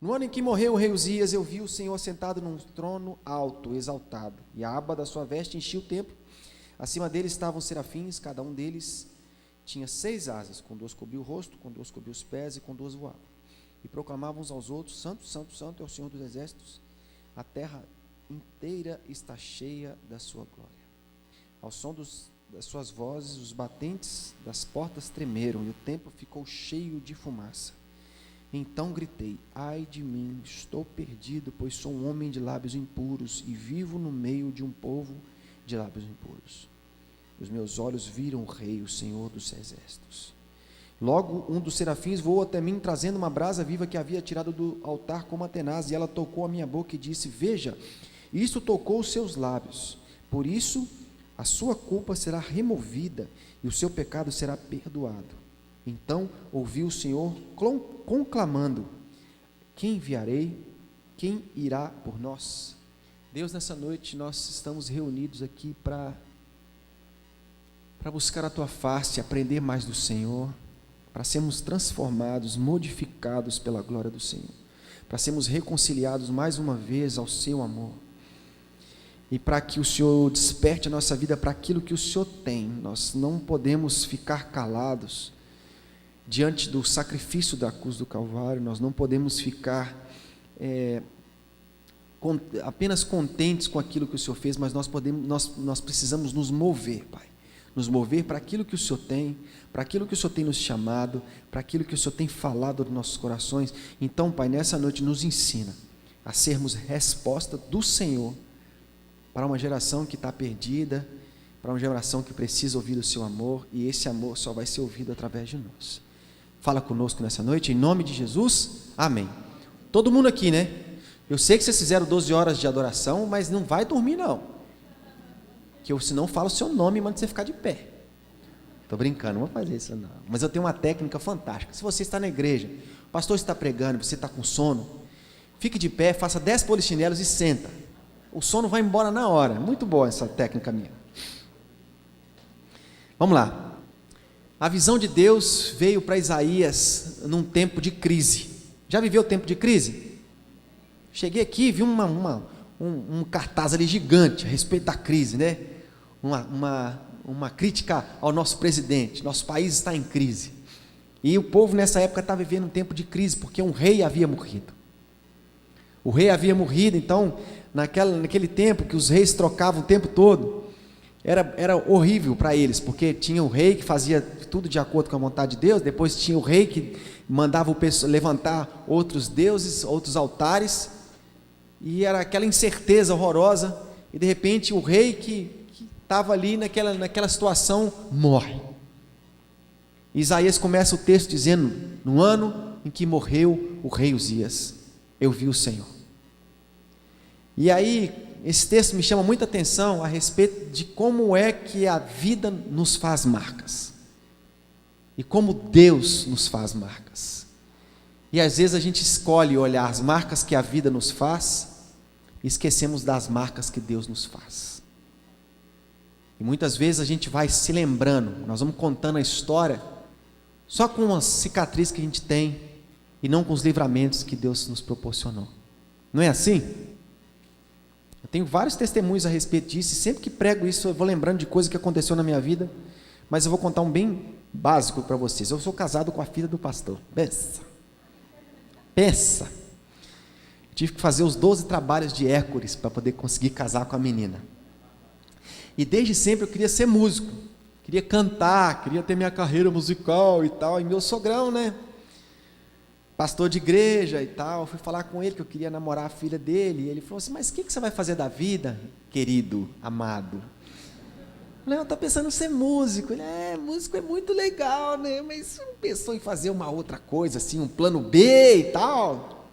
No ano em que morreu o rei Uzias, eu vi o Senhor sentado num trono alto, exaltado, e a aba da sua veste enchia o templo. Acima dele estavam serafins, cada um deles tinha 6 asas, com 2 cobria o rosto, com 2 cobria os pés e com 2 voavam. E proclamavam uns aos outros: Santo, Santo, Santo é o Senhor dos exércitos, a terra inteira está cheia da sua glória. Ao som das suas vozes, os batentes das portas tremeram, e o templo ficou cheio de fumaça. Então gritei: ai de mim, estou perdido, pois sou um homem de lábios impuros, e vivo no meio de um povo de lábios impuros. Os meus olhos viram o Rei, o Senhor dos exércitos. Logo um dos serafins voou até mim, trazendo uma brasa viva que havia tirado do altar como tenaz, e ela tocou a minha boca e disse: veja, isto tocou os seus lábios, por isso a sua culpa será removida e o seu pecado será perdoado. Então ouvi o Senhor conclamando: quem enviarei? Quem irá por nós? Deus, nessa noite nós estamos reunidos aqui para buscar a tua face, aprender mais do Senhor, para sermos transformados, modificados pela glória do Senhor, para sermos reconciliados mais uma vez ao seu amor, e para que o Senhor desperte a nossa vida para aquilo que o Senhor tem. Nós não podemos ficar calados diante do sacrifício da cruz do Calvário, nós não podemos ficar apenas contentes com aquilo que o Senhor fez, mas nós precisamos nos mover, Pai, nos mover para aquilo que o Senhor tem, para aquilo que o Senhor tem nos chamado, para aquilo que o Senhor tem falado nos nossos corações. Então, Pai, nessa noite nos ensina a sermos resposta do Senhor para uma geração que está perdida, para uma geração que precisa ouvir o seu amor, e esse amor só vai ser ouvido através de nós. Fala conosco nessa noite, em nome de Jesus, amém. Todo mundo aqui, né? Eu sei que vocês fizeram 12 horas de adoração, mas não vai dormir não, que eu senão falo o seu nome e mando você ficar de pé. Estou brincando, não vou fazer isso não, mas eu tenho uma técnica fantástica. Se você está na igreja, o pastor está pregando, você está com sono, fique de pé, faça 10 polichinelos e senta, o sono vai embora na hora. Muito boa essa técnica minha. Vamos lá. A visão de Deus veio para Isaías num tempo de crise. Já viveu o tempo de crise? Cheguei aqui e vi um cartaz ali gigante a respeito da crise, né? Uma crítica ao nosso presidente. Nosso país está em crise. E o povo nessa época estava vivendo um tempo de crise, porque um rei havia morrido. O rei havia morrido, então, naquele tempo que os reis trocavam o tempo todo, era horrível para eles, porque tinha o rei que fazia tudo de acordo com a vontade de Deus, depois tinha o rei que mandava o pessoal levantar outros deuses, outros altares, e era aquela incerteza horrorosa, e de repente o rei que estava ali naquela situação morre. Isaías começa o texto dizendo: no ano em que morreu o rei Uzias, eu vi o Senhor. E aí esse texto me chama muita atenção a respeito de como é que a vida nos faz marcas, e como Deus nos faz marcas. E às vezes a gente escolhe olhar as marcas que a vida nos faz e esquecemos das marcas que Deus nos faz. E muitas vezes a gente vai se lembrando, nós vamos contando a história só com uma cicatriz que a gente tem, e não com os livramentos que Deus nos proporcionou. Não é assim? Eu tenho vários testemunhos a respeito disso, e sempre que prego isso eu vou lembrando de coisas que aconteceu na minha vida, mas eu vou contar um bem básico para vocês. Eu sou casado com a filha do pastor. Pensa. Tive que fazer os 12 trabalhos de Hércules para poder conseguir casar com a menina. E desde sempre eu queria ser músico, queria cantar, queria ter minha carreira musical e tal. E meu sogrão, né, pastor de igreja e tal, eu fui falar com ele que eu queria namorar a filha dele, e ele falou assim: mas o que você vai fazer da vida, querido, amado? Eu falei: eu estou pensando em ser músico. Ele: músico é muito legal, né, mas você não pensou em fazer uma outra coisa, assim, um plano B e tal?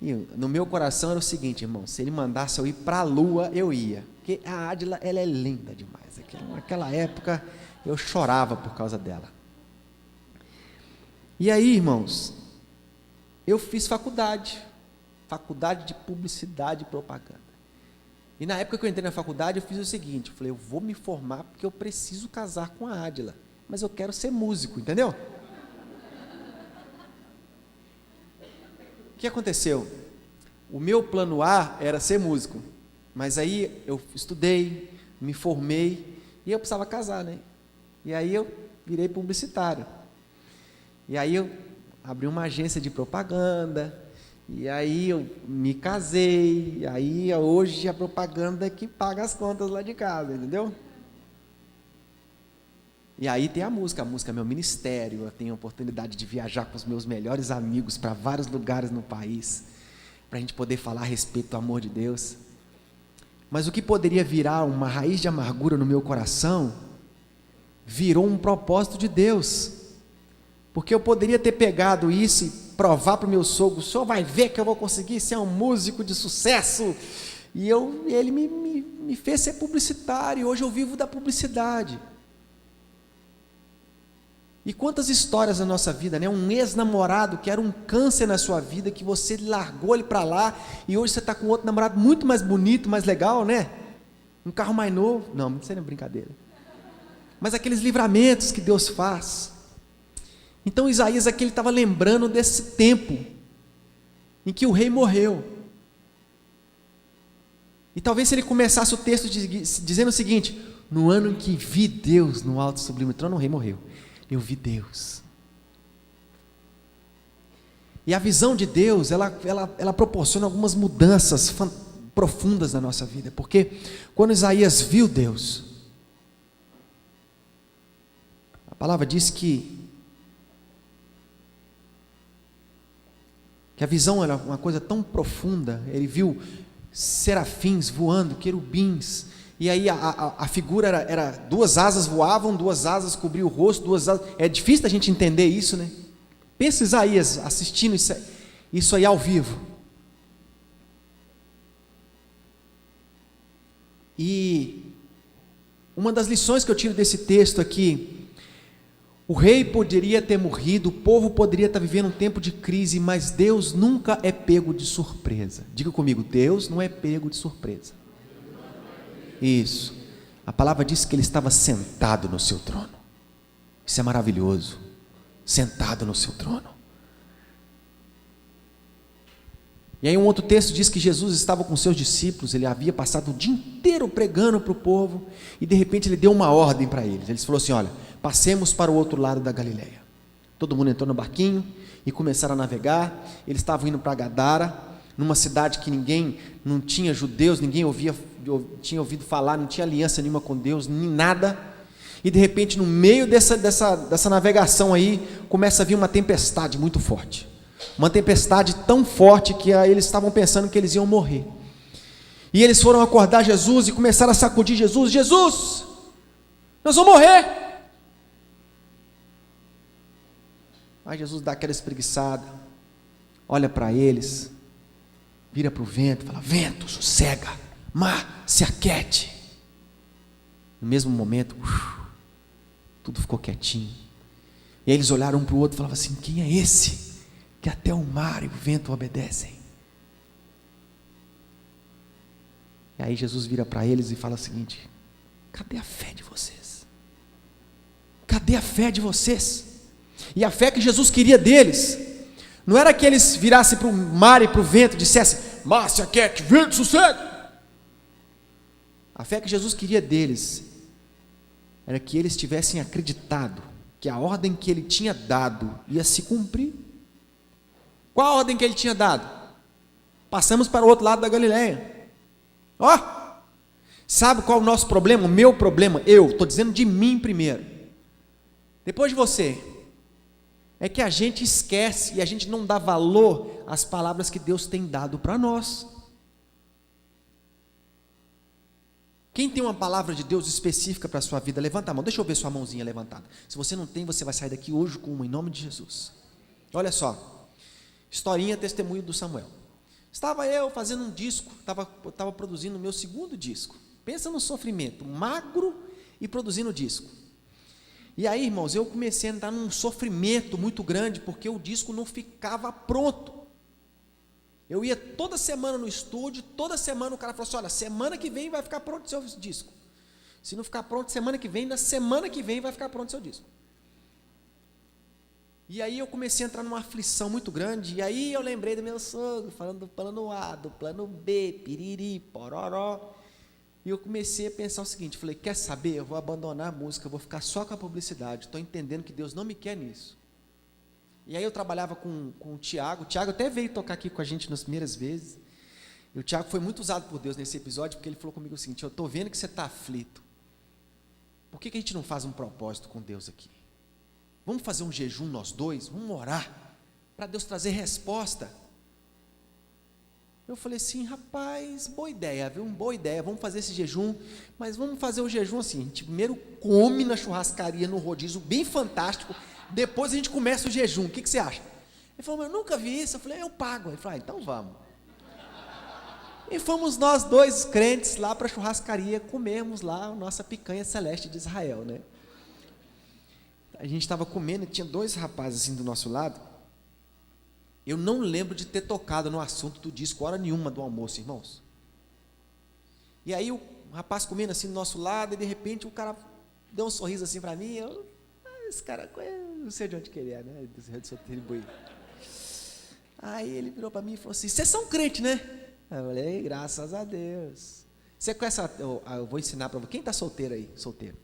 E no meu coração era o seguinte, irmão: se ele mandasse eu ir para a lua, eu ia, porque a Adila, ela é linda demais. Naquela época eu chorava por causa dela. E aí, irmãos, eu fiz faculdade de publicidade e propaganda. E na época que eu entrei na faculdade, eu fiz o seguinte: eu falei, eu vou me formar porque eu preciso casar com a Adila, mas eu quero ser músico, entendeu? O que aconteceu? O meu plano A era ser músico, mas aí eu estudei, me formei e eu precisava casar, né? E aí eu virei publicitário. E aí eu abri uma agência de propaganda, e aí eu me casei, e aí hoje a propaganda é que paga as contas lá de casa, entendeu? E aí tem a música é meu ministério, eu tenho a oportunidade de viajar com os meus melhores amigos para vários lugares no país, para a gente poder falar a respeito do amor de Deus. Mas o que poderia virar uma raiz de amargura no meu coração, virou um propósito de Deus, porque eu poderia ter pegado isso e provar para o meu sogro: o senhor vai ver que eu vou conseguir ser um músico de sucesso, e ele me fez ser publicitário, e hoje eu vivo da publicidade. E quantas histórias na nossa vida, né? Um ex-namorado que era um câncer na sua vida, que você largou ele para lá, e hoje você está com outro namorado muito mais bonito, mais legal, né? Um carro mais novo. Não, isso não é brincadeira. Mas aqueles livramentos que Deus faz. Então Isaías aqui estava lembrando desse tempo em que o rei morreu. E talvez se ele começasse o texto dizendo o seguinte: no ano em que vi Deus no alto sublime trono, o rei morreu. Eu vi Deus. E a visão de Deus, ela proporciona algumas mudanças profundas na nossa vida, porque quando Isaías viu Deus, a palavra diz que a visão era uma coisa tão profunda. Ele viu serafins voando, querubins, e aí a figura era duas asas voavam, duas asas cobriam o rosto, duas asas. É difícil a gente entender isso, né? Pensa Isaías assistindo isso aí ao vivo. E uma das lições que eu tiro desse texto aqui: o rei poderia ter morrido, o povo poderia estar vivendo um tempo de crise, mas Deus nunca é pego de surpresa. Diga comigo: Deus não é pego de surpresa. Isso. A palavra diz que ele estava sentado no seu trono. Isso é maravilhoso. Sentado no seu trono. E aí um outro texto diz que Jesus estava com seus discípulos, ele havia passado o dia inteiro pregando para o povo, e de repente ele deu uma ordem para eles. Ele falou assim: olha, passemos para o outro lado da Galileia. Todo mundo entrou no barquinho e começaram a navegar. Eles estavam indo para Gadara, numa cidade que ninguém, não tinha judeus, ninguém tinha ouvido falar, não tinha aliança nenhuma com Deus, nem nada. E de repente, no meio dessa navegação aí, começa a vir uma tempestade muito forte. Uma tempestade tão forte que eles estavam pensando que eles iam morrer. E eles foram acordar Jesus e começaram a sacudir Jesus: Jesus, nós vamos morrer. Aí Jesus dá aquela espreguiçada, olha para eles, vira para o vento e fala: vento, sossega, mar, se aquete. No mesmo momento, tudo ficou quietinho. E aí eles olharam um para o outro e falavam assim: quem é esse que até o mar e o vento obedecem? E aí Jesus vira para eles e fala o seguinte: cadê a fé de vocês? Cadê a fé de vocês? E a fé que Jesus queria deles não era que eles virassem para o mar e para o vento e dissessem: mar, se aquete, vento, sossega. A fé que Jesus queria deles era que eles tivessem acreditado que a ordem que ele tinha dado ia se cumprir. Qual a ordem que ele tinha dado? Passamos para o outro lado da Galileia. Sabe qual é o nosso problema? O meu problema, eu estou dizendo de mim primeiro, depois de você, é que a gente esquece e a gente não dá valor às palavras que Deus tem dado para nós. Quem tem uma palavra de Deus específica para a sua vida, levanta a mão. Deixa eu ver sua mãozinha levantada. Se você não tem, você vai sair daqui hoje com uma, em nome de Jesus. Olha só, historinha, testemunho do Samuel. Estava eu fazendo um disco, estava produzindo o meu segundo disco. Pensa no sofrimento, magro e produzindo disco. E aí, irmãos, eu comecei a entrar num sofrimento muito grande, porque o disco não ficava pronto. Eu ia toda semana no estúdio, toda semana o cara falou assim: olha, semana que vem vai ficar pronto o seu disco. Se não ficar pronto semana que vem, na semana que vem vai ficar pronto o seu disco. E aí eu comecei a entrar numa aflição muito grande, e aí eu lembrei do meu sogro, falando do plano A, do plano B, piriri, pororó. E eu comecei a pensar o seguinte, falei, quer saber, eu vou abandonar a música, eu vou ficar só com a publicidade, estou entendendo que Deus não me quer nisso. E aí eu trabalhava com o Tiago até veio tocar aqui com a gente nas primeiras vezes, e o Tiago foi muito usado por Deus nesse episódio, porque ele falou comigo o seguinte, eu estou vendo que você está aflito, por que a gente não faz um propósito com Deus aqui? Vamos fazer um jejum nós dois, vamos orar, para Deus trazer resposta. Eu falei assim, rapaz, boa ideia, viu? Boa ideia, vamos fazer esse jejum, mas vamos fazer o jejum assim, a gente primeiro come na churrascaria, no rodízio, bem fantástico, depois a gente começa o jejum, o que você acha? Ele falou, eu nunca vi isso, eu falei, eu pago. Ele falou, então vamos. E fomos nós dois crentes lá para a churrascaria, comemos lá a nossa picanha celeste de Israel, né? A gente estava comendo e tinha dois rapazes assim do nosso lado. Eu não lembro de ter tocado no assunto do disco hora nenhuma do almoço, irmãos. E aí o rapaz comendo assim do nosso lado, e de repente o cara deu um sorriso assim para mim, esse cara, não sei de onde que ele é, né? Do Rio de Solteiro e Boi. Aí ele virou para mim e falou assim, vocês são crente, né? Eu falei, graças a Deus. Você conhece, eu vou ensinar para você, quem está solteiro aí? Solteiro.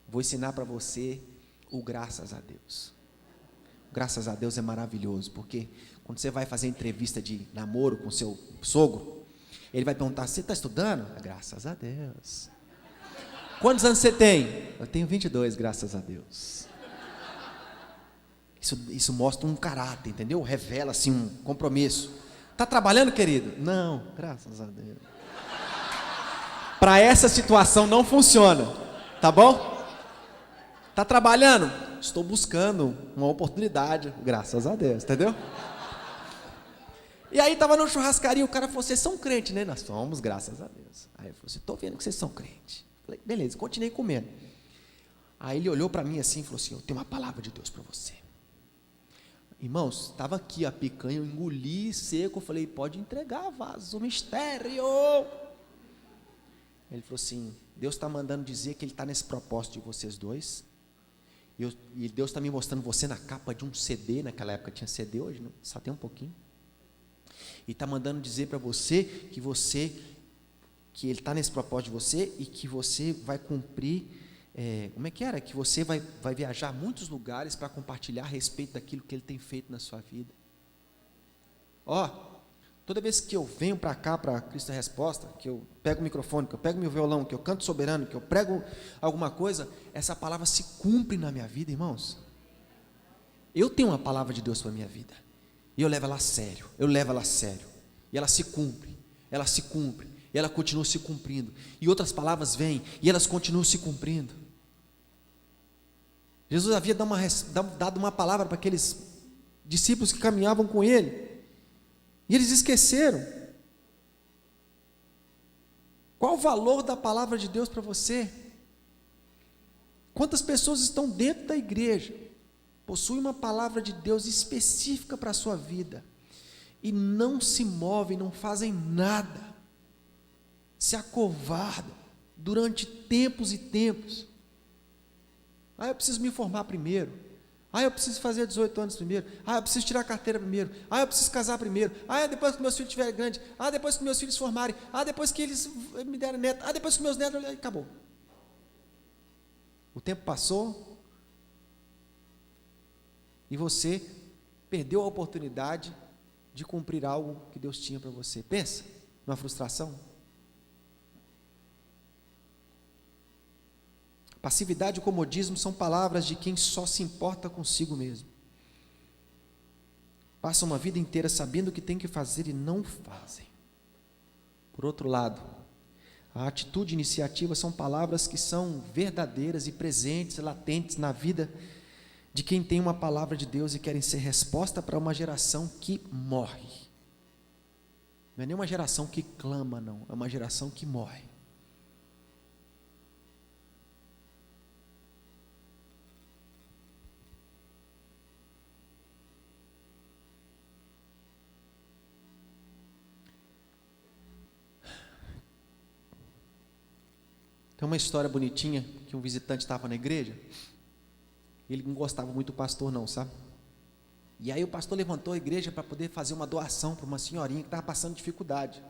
Vou ensinar para você o graças a Deus. Graças a Deus é maravilhoso, porque quando você vai fazer entrevista de namoro com seu sogro, ele vai perguntar, você está estudando? Graças a Deus. Quantos anos você tem? Eu tenho 22, graças a Deus. Isso mostra um caráter, entendeu? Revela assim um compromisso. Está trabalhando, querido? Não, graças a Deus. Para essa situação não funciona, tá bom? Está trabalhando? Estou buscando uma oportunidade, graças a Deus, entendeu? E aí estava na churrascaria, o cara falou, vocês são crentes, né? Nós somos, graças a Deus. Aí eu falei, estou vendo que vocês são crentes. Falei, beleza, continuei comendo. Aí ele olhou para mim assim e falou assim, eu tenho uma palavra de Deus para você. Irmãos, estava aqui a picanha, eu engoli seco, eu falei, pode entregar, vaso, o mistério. Ele falou assim, Deus está mandando dizer que Ele está nesse propósito de vocês dois, e Deus está me mostrando você na capa de um CD, naquela época tinha CD, hoje não, só tem um pouquinho, e está mandando dizer para você, que Ele está nesse propósito de você, e que você vai cumprir, como é que era? Que você vai viajar a muitos lugares para compartilhar a respeito daquilo que Ele tem feito na sua vida. Toda vez que eu venho para cá, para Cristo Resposta, que eu pego o microfone, que eu pego meu violão, que eu canto soberano, que eu prego alguma coisa, essa palavra se cumpre na minha vida, irmãos. Eu tenho uma palavra de Deus para a minha vida, e eu levo ela a sério, e ela se cumpre, e ela continua se cumprindo, e outras palavras vêm, e elas continuam se cumprindo. Jesus havia dado uma palavra para aqueles discípulos que caminhavam com Ele, e eles esqueceram. Qual o valor da palavra de Deus para você? Quantas pessoas estão dentro da igreja, possuem uma palavra de Deus específica para a sua vida, e não se movem, não fazem nada, se acovardam durante tempos e tempos. Eu preciso me formar primeiro. Eu preciso fazer 18 anos primeiro. Eu preciso tirar a carteira primeiro. Eu preciso casar primeiro. Depois que meus filhos estiverem grandes. Depois que meus filhos formarem. Depois que eles me derem neto. Depois que meus netos... Acabou. O tempo passou. E você perdeu a oportunidade de cumprir algo que Deus tinha para você. Pensa numa frustração. Passividade e comodismo são palavras de quem só se importa consigo mesmo. Passam uma vida inteira sabendo o que tem que fazer e não fazem. Por outro lado, a atitude e iniciativa são palavras que são verdadeiras e presentes, latentes na vida de quem tem uma palavra de Deus e querem ser resposta para uma geração que morre. Não é nem uma geração que clama, não. É uma geração que morre. Tem uma história bonitinha, que um visitante estava na igreja, ele não gostava muito do pastor não, sabe? E aí o pastor levantou a igreja para poder fazer uma doação para uma senhorinha que estava passando dificuldade.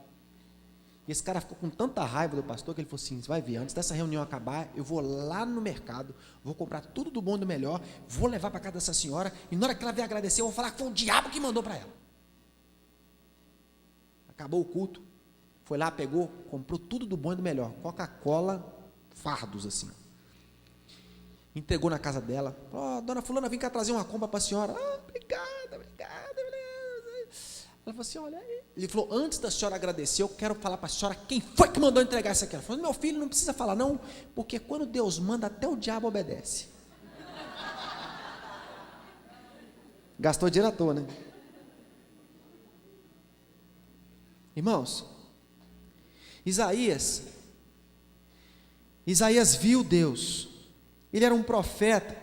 E esse cara ficou com tanta raiva do pastor que ele falou assim: você vai ver, antes dessa reunião acabar, eu vou lá no mercado, vou comprar tudo do bom e do melhor, vou levar para casa dessa senhora, e na hora que ela vier agradecer, eu vou falar que foi o diabo que mandou para ela. Acabou o culto, foi lá, pegou, comprou tudo do bom e do melhor, Coca-Cola, fardos assim, entregou na casa dela. Ó, dona fulana, vem cá trazer uma compra para a senhora. Obrigada. Ela falou assim: olha aí. Ele falou: antes da senhora agradecer, eu quero falar para a senhora quem foi que mandou entregar isso aqui. Ela falou: meu filho, não precisa falar não, porque quando Deus manda, até o diabo obedece. Gastou dinheiro à toa, né? Irmãos, Isaías viu Deus. Ele era um profeta,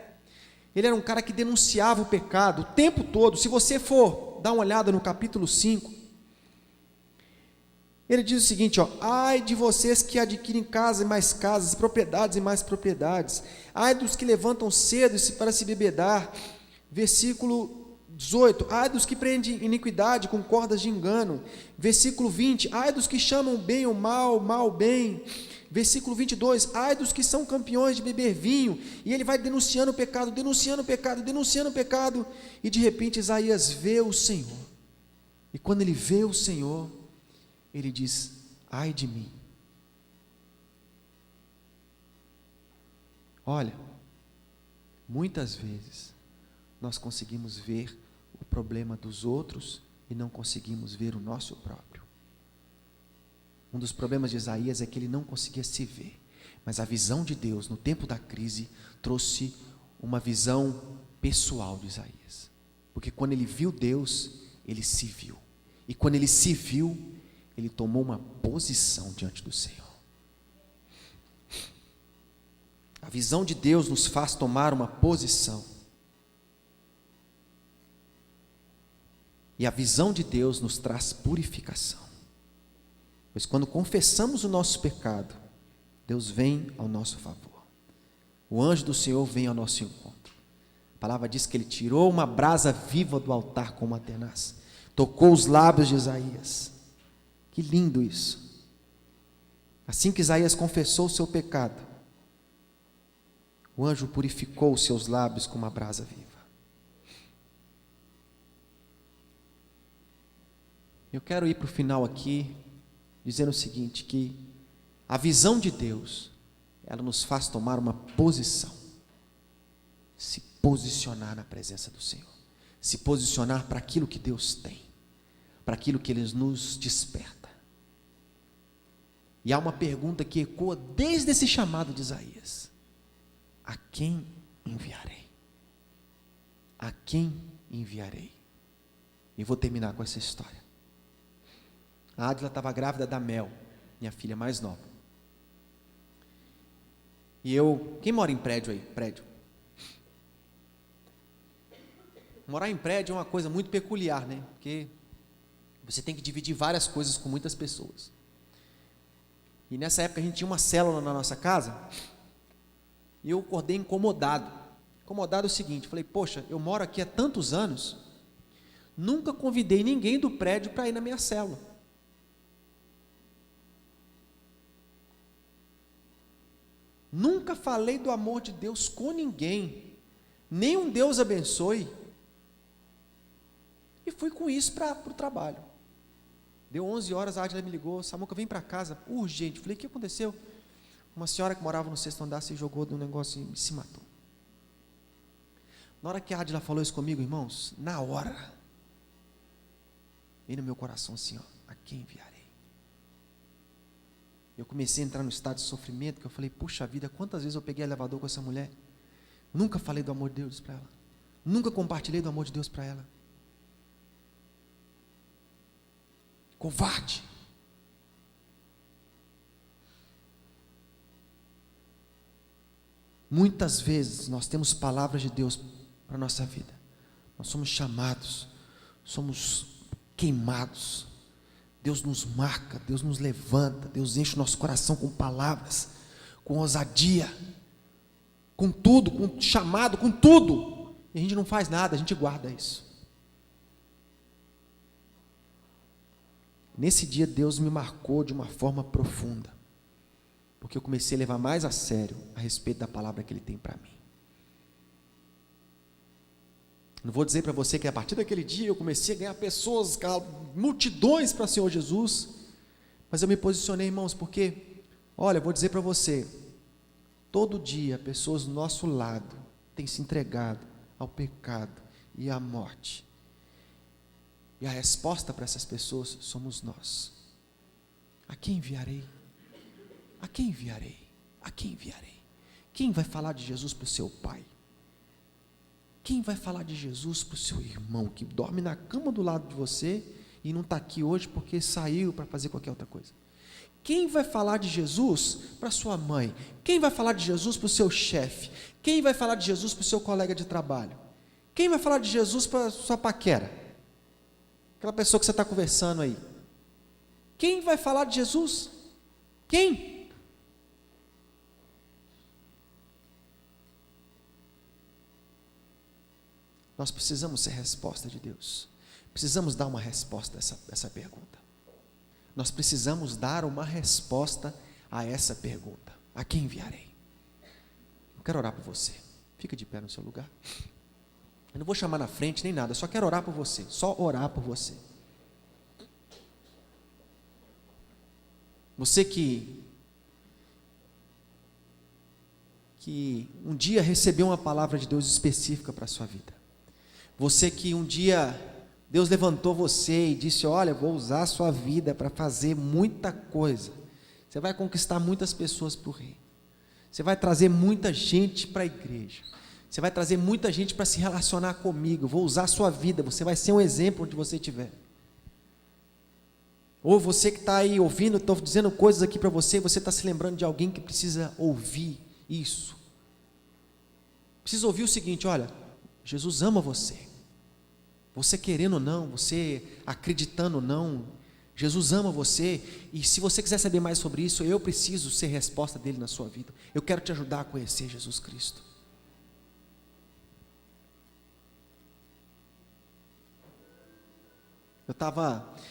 ele era um cara que denunciava o pecado o tempo todo. Se você for dar uma olhada no capítulo 5, ele diz o seguinte, ó: ai de vocês que adquirem casas e mais casas, propriedades e mais propriedades, ai dos que levantam cedo para se bebedar. Versículo 18, ai dos que prendem iniquidade com cordas de engano. Versículo 20, ai dos que chamam bem o mal, mal bem. Versículo 22, ai dos que são campeões de beber vinho. E ele vai denunciando o pecado, e de repente Isaías vê o Senhor, e quando ele vê o Senhor, ele diz: ai de mim. Olha, muitas vezes nós conseguimos ver o problema dos outros e não conseguimos ver o nosso próprio. Um dos problemas de Isaías é que ele não conseguia se ver, mas a visão de Deus no tempo da crise trouxe uma visão pessoal de Isaías, porque quando ele viu Deus, ele se viu, e quando ele se viu, ele tomou uma posição diante do Senhor. A visão de Deus nos faz tomar uma posição, e a visão de Deus nos traz purificação. Pois quando confessamos o nosso pecado, Deus vem ao nosso favor. O anjo do Senhor vem ao nosso encontro. A palavra diz que ele tirou uma brasa viva do altar com uma tenaz, tocou os lábios de Isaías. Que lindo isso! Assim que Isaías confessou o seu pecado, o anjo purificou os seus lábios com uma brasa viva. Eu quero ir para o final aqui, dizendo o seguinte, que a visão de Deus, ela nos faz tomar uma posição, se posicionar na presença do Senhor, se posicionar para aquilo que Deus tem, para aquilo que Ele nos desperta. E há uma pergunta que ecoa desde esse chamado de Isaías: a quem enviarei? A quem enviarei? E vou terminar com essa história. A Adila estava grávida da Mel, minha filha mais nova. E quem mora em prédio aí? Prédio. Morar em prédio é uma coisa muito peculiar, né? Porque você tem que dividir várias coisas com muitas pessoas. E nessa época a gente tinha uma célula na nossa casa, e eu acordei incomodado. Incomodado é o seguinte, falei: poxa, eu moro aqui há tantos anos, nunca convidei ninguém do prédio para ir na minha célula. Nunca falei do amor de Deus com ninguém, nem um Deus abençoe, e fui com isso para o trabalho. Deu 11 horas, a Adila me ligou: Samuca, vem para casa, urgente. Falei: o que aconteceu? Uma senhora que morava no 6º andar se jogou de um negócio e se matou. Na hora que a Adila falou isso comigo, irmãos, na hora, veio no meu coração assim, ó: a quem enviarei? Eu comecei a entrar no estado de sofrimento, que eu falei: puxa vida, quantas vezes eu peguei elevador com essa mulher, nunca falei do amor de Deus para ela, nunca compartilhei do amor de Deus para ela. Covarde. Muitas vezes nós temos palavras de Deus para a nossa vida, nós somos chamados, somos queimados, Deus nos marca, Deus nos levanta, Deus enche o nosso coração com palavras, com ousadia, com tudo, com chamado, com tudo, e a gente não faz nada, a gente guarda isso. Nesse dia Deus me marcou de uma forma profunda, porque eu comecei a levar mais a sério a respeito da palavra que Ele tem para mim. Não vou dizer para você que a partir daquele dia eu comecei a ganhar pessoas, multidões para o Senhor Jesus, mas eu me posicionei, irmãos, porque, olha, eu vou dizer para você, todo dia pessoas do nosso lado têm se entregado ao pecado e à morte, e a resposta para essas pessoas somos nós. A quem enviarei? A quem enviarei? A quem enviarei? Quem vai falar de Jesus para o seu pai? Quem vai falar de Jesus para o seu irmão, que dorme na cama do lado de você, e não está aqui hoje porque saiu para fazer qualquer outra coisa? Quem vai falar de Jesus para sua mãe? Quem vai falar de Jesus para o seu chefe? Quem vai falar de Jesus para o seu colega de trabalho? Quem vai falar de Jesus para a sua paquera? Aquela pessoa que você está conversando aí. Quem vai falar de Jesus? Quem? Nós precisamos ser resposta de Deus. Precisamos dar uma resposta a essa pergunta. Nós precisamos dar uma resposta a essa pergunta. A quem enviarei? Eu quero orar por você. Fica de pé no seu lugar. Eu não vou chamar na frente nem nada, só quero orar por você. Só orar por você. Você que um dia recebeu uma palavra de Deus específica para a sua vida. Você que um dia Deus levantou você e disse: olha, vou usar a sua vida para fazer muita coisa. Você vai conquistar muitas pessoas para o reino. Você vai trazer muita gente para a igreja. Você vai trazer muita gente para se relacionar comigo. Vou usar a sua vida, você vai ser um exemplo onde você estiver. Ou você que está aí ouvindo, estou dizendo coisas aqui para você, você está se lembrando de alguém que precisa ouvir isso. Precisa ouvir o seguinte: olha, Jesus ama você. Você querendo ou não, você acreditando ou não, Jesus ama você, e se você quiser saber mais sobre isso, eu preciso ser resposta dele na sua vida. Eu quero te ajudar a conhecer Jesus Cristo.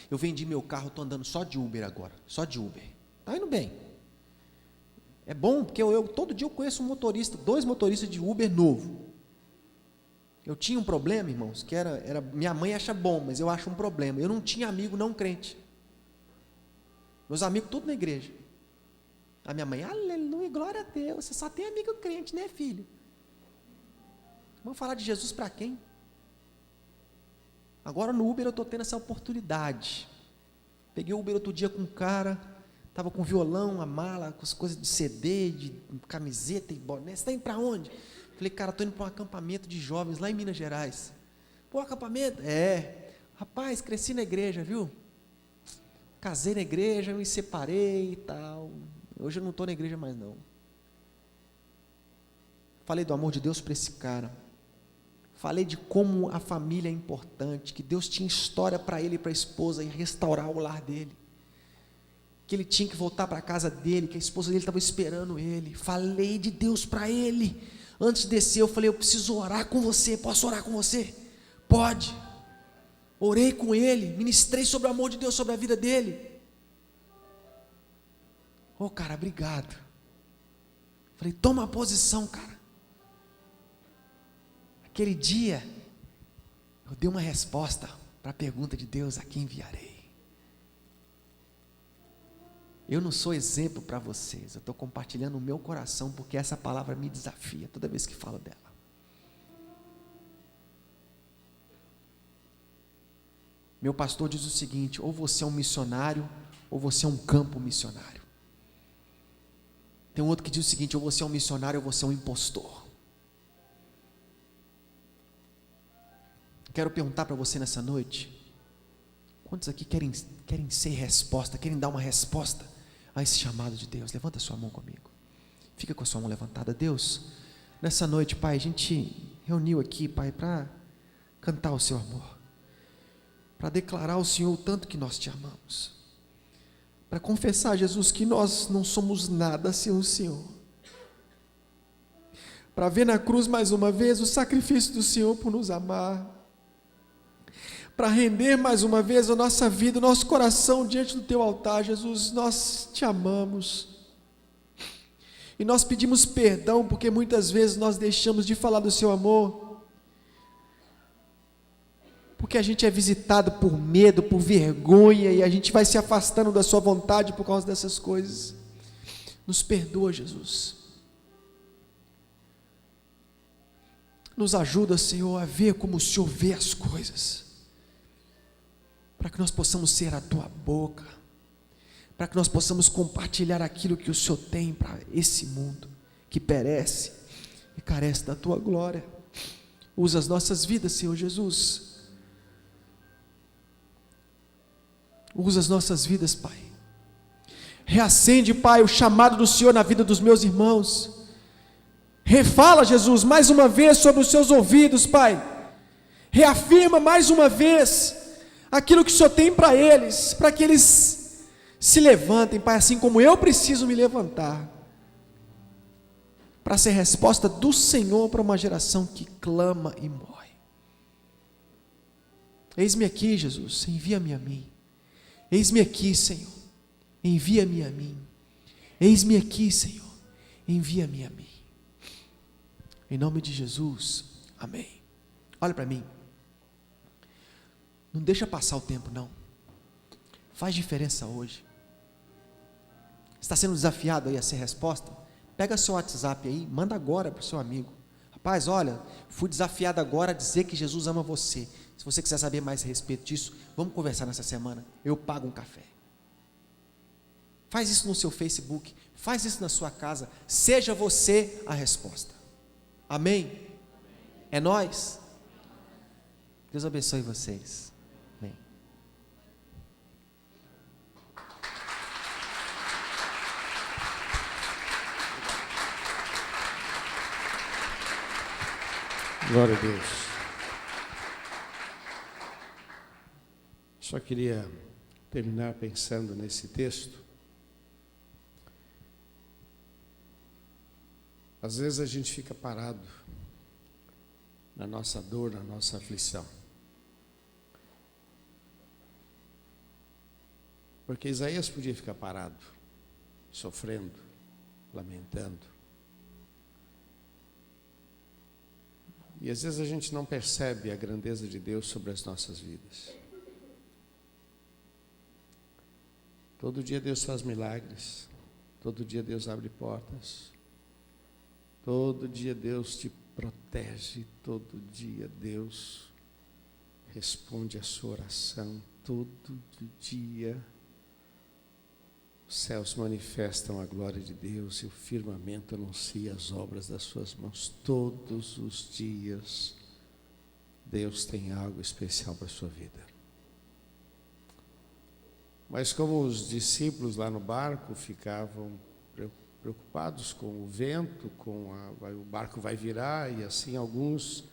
Eu vendi meu carro, estou andando só de Uber agora, só de Uber. Está indo bem. É bom, porque todo dia eu conheço um motorista, 2 motoristas de Uber novo. Eu tinha um problema, irmãos, que era minha mãe acha bom, mas eu acho um problema. Eu não tinha amigo não crente. Meus amigos tudo na igreja. A minha mãe: aleluia, glória a Deus, você só tem amigo crente, né, filho? Vamos falar de Jesus para quem? Agora no Uber eu estou tendo essa oportunidade. Peguei o Uber outro dia com um cara, estava com violão, a mala, com as coisas de CD, de camiseta e boné. Você está indo para onde? Falei: cara, estou indo para um acampamento de jovens lá em Minas Gerais. Pô, acampamento? É. Rapaz, cresci na igreja, viu? Casei na igreja, me separei e tal. Hoje eu não estou na igreja mais não. Falei do amor de Deus para esse cara. Falei de como a família é importante, que Deus tinha história para ele e para a esposa em restaurar o lar dele. Que ele tinha que voltar para a casa dele, que a esposa dele estava esperando ele. Falei de Deus para ele. Antes de descer, eu falei: eu preciso orar com você. Posso orar com você? Pode. Orei com ele, ministrei sobre o amor de Deus, sobre a vida dele. Ô, cara, obrigado. Falei: toma a posição, cara. Aquele dia, eu dei uma resposta para a pergunta de Deus: a quem enviarei? Eu não sou exemplo para vocês, eu estou compartilhando o meu coração, porque essa palavra me desafia toda vez que falo dela. Meu pastor diz o seguinte: ou você é um missionário, ou você é um campo missionário. Tem um outro que diz o seguinte: ou você é um missionário, ou você é um impostor. Quero perguntar para você nessa noite: quantos aqui querem ser resposta, querem dar uma resposta a esse chamado de Deus? Levanta a sua mão comigo. Fica com a sua mão levantada. Deus, nessa noite, Pai, a gente reuniu aqui, Pai, para cantar o seu amor, para declarar ao Senhor o tanto que nós te amamos, para confessar, Jesus, que nós não somos nada sem o Senhor, para ver na cruz mais uma vez o sacrifício do Senhor por nos amar, para render mais uma vez a nossa vida, o nosso coração diante do teu altar, Jesus. Nós te amamos. E nós pedimos perdão porque muitas vezes nós deixamos de falar do seu amor, porque a gente é visitado por medo, por vergonha, e a gente vai se afastando da sua vontade por causa dessas coisas. Nos perdoa, Jesus. Nos ajuda, Senhor, a ver como o Senhor vê as coisas, para que nós possamos ser a tua boca, para que nós possamos compartilhar aquilo que o Senhor tem para esse mundo que perece e carece da tua glória. Usa as nossas vidas, Senhor Jesus. Usa as nossas vidas, Pai. Reacende, Pai, o chamado do Senhor na vida dos meus irmãos. Refala, Jesus, mais uma vez sobre os seus ouvidos, Pai. Reafirma mais uma vez aquilo que o Senhor tem para eles, para que eles se levantem, Pai, assim como eu preciso me levantar, para ser resposta do Senhor para uma geração que clama e morre. Eis-me aqui, Jesus, envia-me a mim. Eis-me aqui, Senhor, envia-me a mim. Eis-me aqui, Senhor, envia-me a mim. Em nome de Jesus, amém. Olha para mim. Não deixa passar o tempo, não. Faz diferença hoje. Está sendo desafiado aí a ser resposta? Pega seu WhatsApp aí, manda agora para o seu amigo. Rapaz, olha, fui desafiado agora a dizer que Jesus ama você. Se você quiser saber mais a respeito disso, vamos conversar nessa semana. Eu pago um café. Faz isso no seu Facebook, faz isso na sua casa. Seja você a resposta. Amém? É nós. Deus abençoe vocês. Amém. Glória a Deus. Só queria terminar pensando nesse texto. Às vezes a gente fica parado na nossa dor, na nossa aflição. Porque Isaías podia ficar parado, sofrendo, lamentando. E às vezes a gente não percebe a grandeza de Deus sobre as nossas vidas. Todo dia Deus faz milagres, todo dia Deus abre portas, todo dia Deus te protege, todo dia Deus responde a sua oração, todo dia os céus manifestam a glória de Deus e o firmamento anuncia as obras das suas mãos. Todos os dias Deus tem algo especial para a sua vida. Mas como os discípulos lá no barco ficavam preocupados com o vento, o barco vai virar, e assim alguns,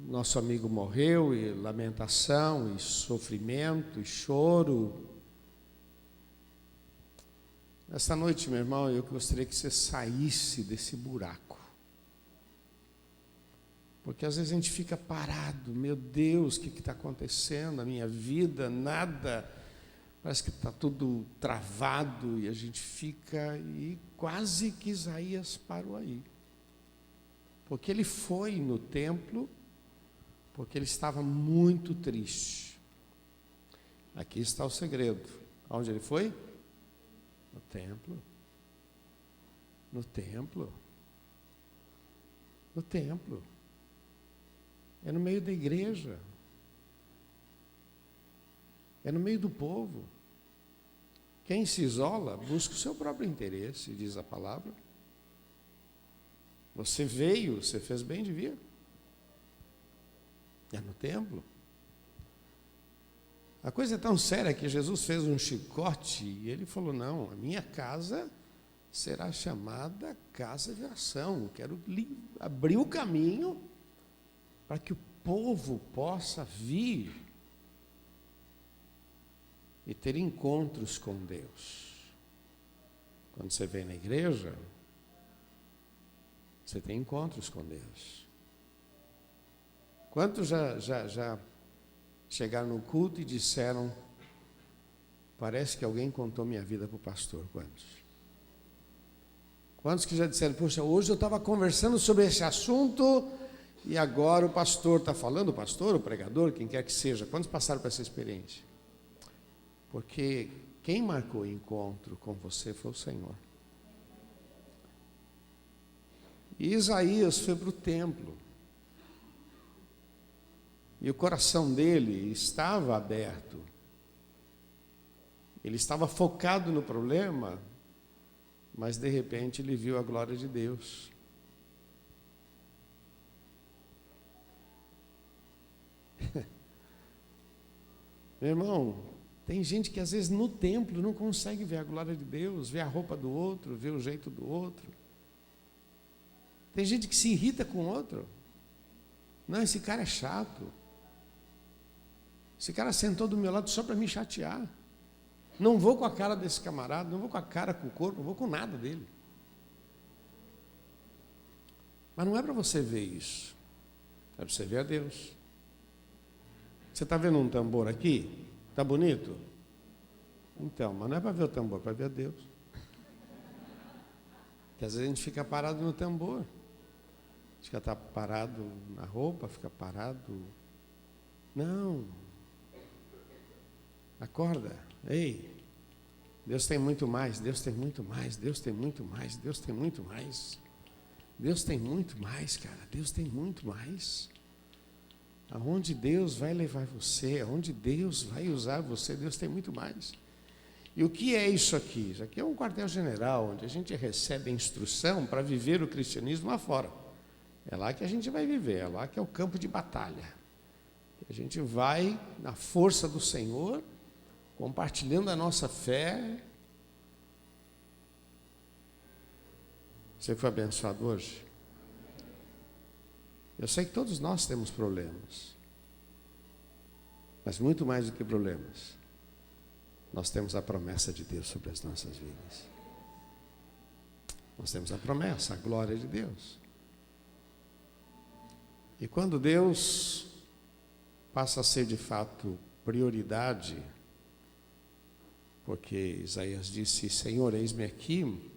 nosso amigo morreu, e lamentação, e sofrimento, e choro. Esta noite, meu irmão, eu gostaria que você saísse desse buraco. Porque às vezes a gente fica parado, meu Deus, o que está acontecendo na minha vida? Nada, parece que está tudo travado, e a gente fica, e quase que Isaías parou aí. Porque ele foi no templo, porque ele estava muito triste. Aqui está o segredo. Aonde ele foi? No templo. No templo. No templo. É no meio da igreja. É no meio do povo. Quem se isola busca o seu próprio interesse, diz a palavra. Você veio, você fez bem de vir. É no templo. A coisa é tão séria que Jesus fez um chicote e ele falou, não, a minha casa será chamada casa de oração. Quero abrir o caminho para que o povo possa vir e ter encontros com Deus. Quando você vem na igreja, você tem encontros com Deus. Quantos já chegaram no culto e disseram: parece que alguém contou minha vida para o pastor. Quantos? Quantos que já disseram: poxa, hoje eu estava conversando sobre esse assunto e agora o pastor está falando, o pastor, o pregador, quem quer que seja. Quantos passaram por essa experiência? Porque quem marcou o encontro com você foi o Senhor. E Isaías foi para o templo. E o coração dele estava aberto. Ele estava focado no problema, mas de repente ele viu a glória de Deus. Meu irmão, tem gente que às vezes no templo não consegue ver a glória de Deus, ver a roupa do outro, ver o jeito do outro. Tem gente que se irrita com o outro. Não, esse cara é chato. Esse cara sentou do meu lado só para me chatear. Não vou com a cara desse camarada, não vou com a cara, com o corpo, não vou com nada dele. Mas não é para você ver isso. É para você ver a Deus. Você está vendo um tambor aqui? Está bonito? Então, mas não é para ver o tambor, é para ver a Deus. Porque às vezes a gente fica parado no tambor. Fica tá parado na roupa, fica parado. Não. Acorda. Ei. Deus tem muito mais, Deus tem muito mais, Deus tem muito mais, Deus tem muito mais. Deus tem muito mais, cara. Deus tem muito mais. Aonde Deus vai levar você, aonde Deus vai usar você, Deus tem muito mais. E o que é isso aqui? Isso aqui é um quartel-general, onde a gente recebe a instrução para viver o cristianismo lá fora. É lá que a gente vai viver, é lá que é o campo de batalha. A gente vai, na força do Senhor, compartilhando a nossa fé. Você foi abençoado hoje? Eu sei que todos nós temos problemas, mas muito mais do que problemas, nós temos a promessa de Deus sobre as nossas vidas. Nós temos a promessa, a glória de Deus. E quando Deus passa a ser de fato prioridade, porque Isaías disse: Senhor, eis-me aqui,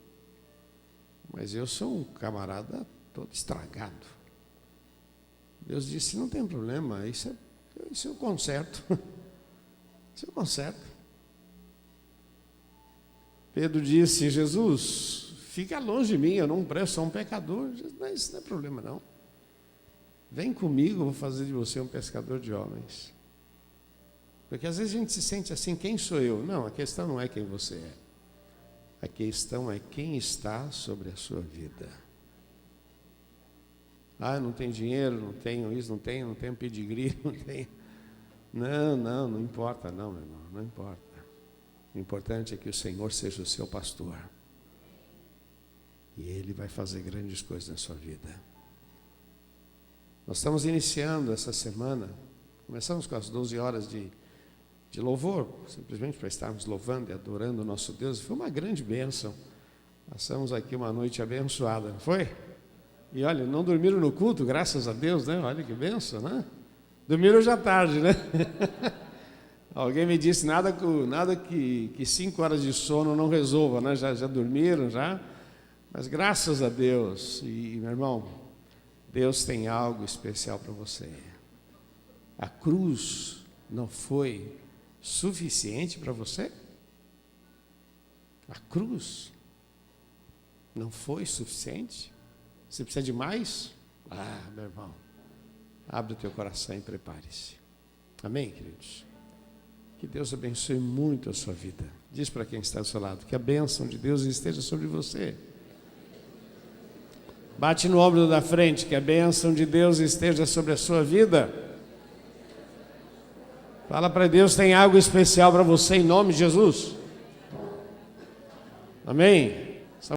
mas eu sou um camarada todo estragado. Deus disse: não tem problema, isso eu conserto. Isso eu conserto. Pedro disse: Jesus, fica longe de mim, eu não presto, sou um pecador. Mas isso não é problema não. Vem comigo, eu vou fazer de você um pescador de homens. Porque às vezes a gente se sente assim: quem sou eu? Não, a questão não é quem você é. A questão é quem está sobre a sua vida. Ah, não tenho dinheiro, não tenho isso, não tenho pedigree, não tenho. Não importa não, meu irmão, não importa. O importante é que o Senhor seja o seu pastor. E Ele vai fazer grandes coisas na sua vida. Nós estamos iniciando essa semana, começamos com as 12 horas de louvor, simplesmente para estarmos louvando e adorando o nosso Deus. Foi uma grande bênção. Passamos aqui uma noite abençoada, não foi? E olha, não dormiram no culto, graças a Deus, né? Olha que bênção, né? Dormiram já tarde, né? Alguém me disse, nada que 5 horas de sono não resolva, né? Já dormiram, já? Mas graças a Deus, e meu irmão, Deus tem algo especial para você. A cruz não foi suficiente para você? A cruz não foi suficiente? Você precisa de mais? Ah, meu irmão, abre o teu coração e prepare-se. Amém, queridos? Que Deus abençoe muito a sua vida. Diz para quem está ao seu lado que a bênção de Deus esteja sobre você. Bate no ombro da frente, que a bênção de Deus esteja sobre a sua vida. Fala para Deus, tem algo especial para você em nome de Jesus. Amém?